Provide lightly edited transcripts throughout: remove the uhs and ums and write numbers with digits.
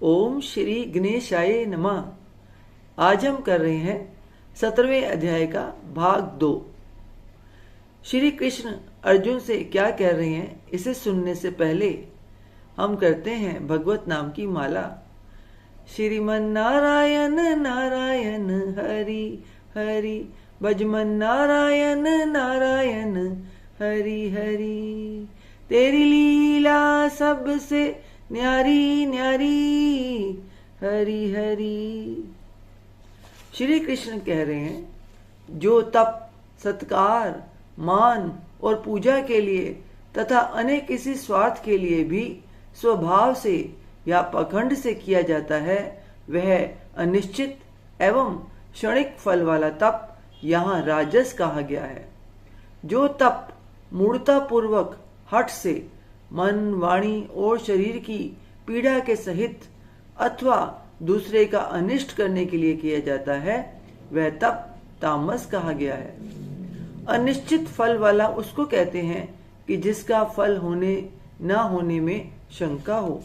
ओम श्री गणेशाय नमः। आज हम कर रहे हैं 17वें अध्याय का भाग 2। श्री कृष्ण अर्जुन से क्या कह रहे हैं इसे सुनने से पहले हम करते हैं भगवत नाम की माला। श्रीमन नारायण नारायण हरि हरि, भजमन नारायण नारायण हरि हरि। तेरी लीला सबसे न्यारी न्यारी हरि हरि। श्री कृष्ण कह रहे हैं जो तप, सत्कार, मान और पूजा के लिए तथा अनेक किसी स्वार्थ के लिए भी स्वभाव से या पखंड से किया जाता है, वह अनिश्चित एवं क्षणिक फल वाला तप यहाँ राजस कहा गया है। जो तप मूढ़ता पूर्वक हठ से मन, वाणी और शरीर की पीड़ा के सहित अथवा दूसरे का अनिष्ट करने के लिए किया जाता है, वह तप तामस कहा गया है। अनिश्चित फल वाला उसको कहते हैं कि जिसका फल होने न होने में शंका हो।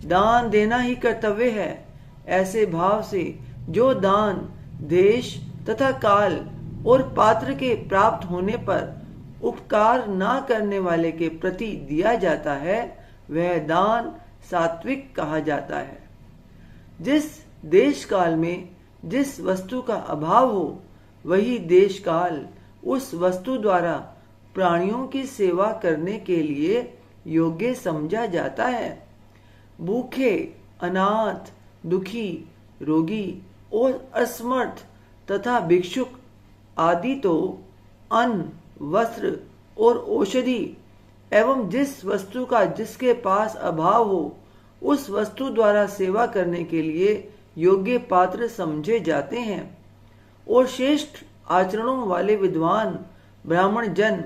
दान देना ही कर्तव्य है, ऐसे भाव से जो दान देश तथा काल और पात्र के प्राप्त होने पर उपकार ना करने वाले के प्रति दिया जाता है, वह दान सात्विक कहा जाता है। जिस देश काल में जिस वस्तु का अभाव हो, वही देश काल उस वस्तु द्वारा प्राणियों की सेवा करने के लिए योग्य समझा जाता है। भूखे, अनाथ, दुखी, रोगी और असमर्थ तथा भिक्षुक आदि तो अन्न, वस्त्र और औषधि एवं जिस वस्तु का जिसके पास अभाव हो, उस वस्तु द्वारा सेवा करने के लिए योग्य पात्र समझे जाते हैं। और श्रेष्ठ आचरणों वाले विद्वान ब्राह्मण जन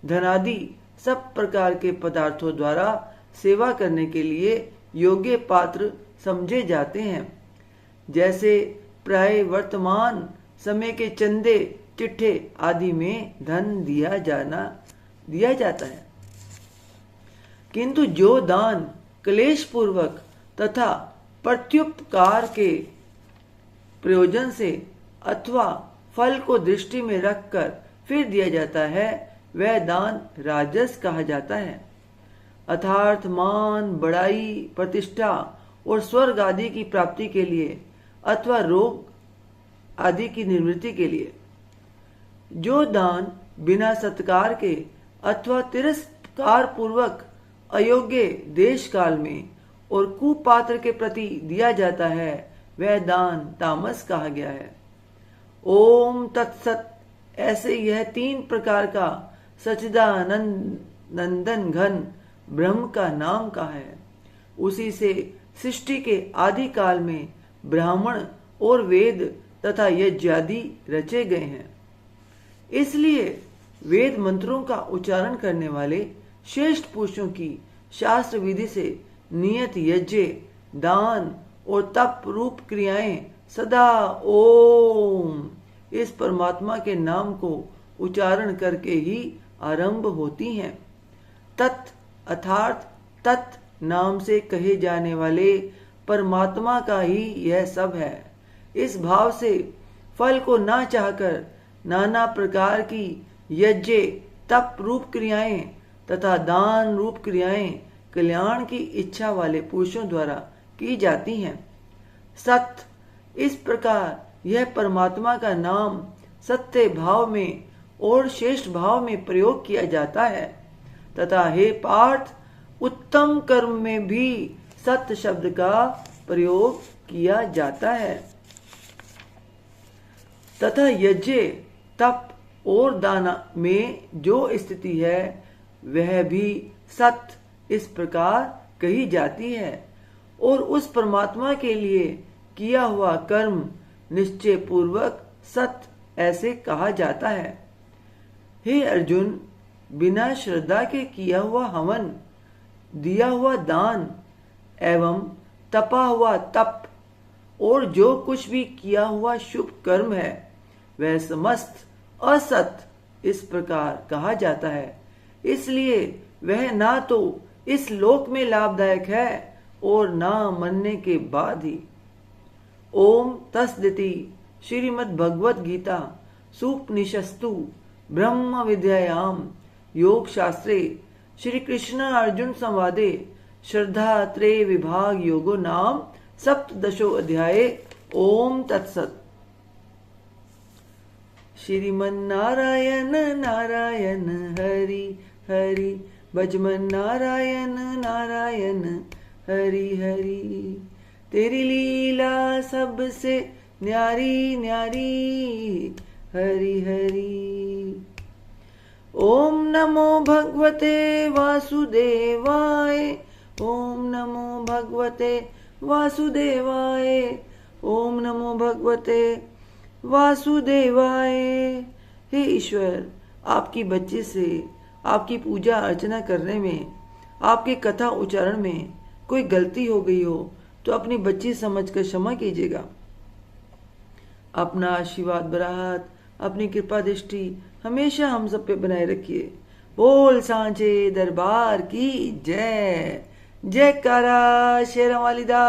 धनादि सब प्रकार के पदार्थों द्वारा सेवा करने के लिए योग्य पात्र समझे जाते हैं। जैसे प्राय वर्तमान समय के चंदे, चिट्ठे आदि में धन दिया जाता है, किंतु जो दान क्लेश पूर्वक तथा प्रत्युपकार के प्रयोजन से अथवा फल को दृष्टि में रखकर फिर दिया जाता है, वह दान राजस कहा जाता है। अर्थात मान, बड़ाई, प्रतिष्ठा और स्वर्ग आदि की प्राप्ति के लिए अथवा रोग आदि की निवृत्ति के लिए। जो दान बिना सत्कार के अथवा तिरस्कार पूर्वक अयोग्य देश काल में और कुपात्र के प्रति दिया जाता है, वह दान तामस कहा गया है। ओम तत्सत। ऐसे यह 3 प्रकार का सच्चिदानंद नंदन घन ब्रह्म का नाम का है। उसी से सृष्टि के आदि काल में ब्राह्मण और वेद तथा यज्ञादि रचे गए हैं। इसलिए वेद मंत्रों का उच्चारण करने वाले श्रेष्ठ पुरुषों की शास्त्र विधि से नियत यज्ञ, दान और तप रूप क्रियाएं सदा ओम इस परमात्मा के नाम को उच्चारण करके ही आरंभ होती हैं। तत् अर्थात तत् नाम से कहे जाने वाले परमात्मा का ही यह सब है। इस भाव से फल को ना चाहकर नाना प्रकार की यज्ञ, तप रूप क्रियाएं तथा दान रूप क्रियाएं कल्याण की इच्छा वाले पुरुषों द्वारा की जाती हैं। सत्य। इस प्रकार यह परमात्मा का नाम सत्य भाव में और श्रेष्ठ भाव में प्रयोग किया जाता है तथा हे पार्थ, उत्तम कर्म में भी सत्य शब्द का प्रयोग किया जाता है तथा यज्ञ, तप और दान में जो स्थिति है वह भी सत्य इस प्रकार कही जाती है। और उस परमात्मा के लिए किया हुआ कर्म निश्चय पूर्वक सत्य ऐसे कहा जाता है। हे अर्जुन, बिना श्रद्धा के किया हुआ हवन, दिया हुआ दान एवं तपा हुआ तप और जो कुछ भी किया हुआ शुभ कर्म है, वह समस्त असत इस प्रकार कहा जाता है। इसलिए वह ना तो इस लोक में लाभदायक है और ना मनने के बाद ही। ओम तस्दिति। श्रीमद् भगवद गीता सुपनिषस्तु ब्रह्म विद्यायाम योग शास्त्रे श्री कृष्ण अर्जुन संवादे श्रद्धा त्रय विभाग योगो नाम सप्तदशो अध्याय। ओम तत्सत। श्रीमन्नारायण नारायण हरि हरि भजमन नारायण नारायण हरि हरि। तेरी लीला सबसे न्यारी न्यारी हरि हरि। ओम नमो भगवते वासुदेवाय। ओम नमो भगवते वासुदेवाय। ओम नमो भगवते वासुदेवाय। हे ईश्वर, आपकी बच्चे से आपकी पूजा अर्चना करने में, आपके कथा उच्चारण में कोई गलती हो गई हो तो अपनी बच्ची समझकर क्षमा कीजिएगा। अपना आशीर्वाद बरात, अपनी कृपा दृष्टि हमेशा हम सब पे बनाए रखिए। बोल सांचे दरबार की जय। जयकारा शेरा वालिदा।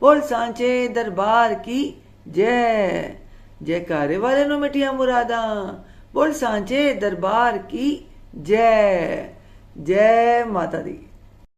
बोल सांचे दरबार की जय। जयकारे वाले नो मिठिया मुरादा। बोल सांचे दरबार की जय। जय माता दी।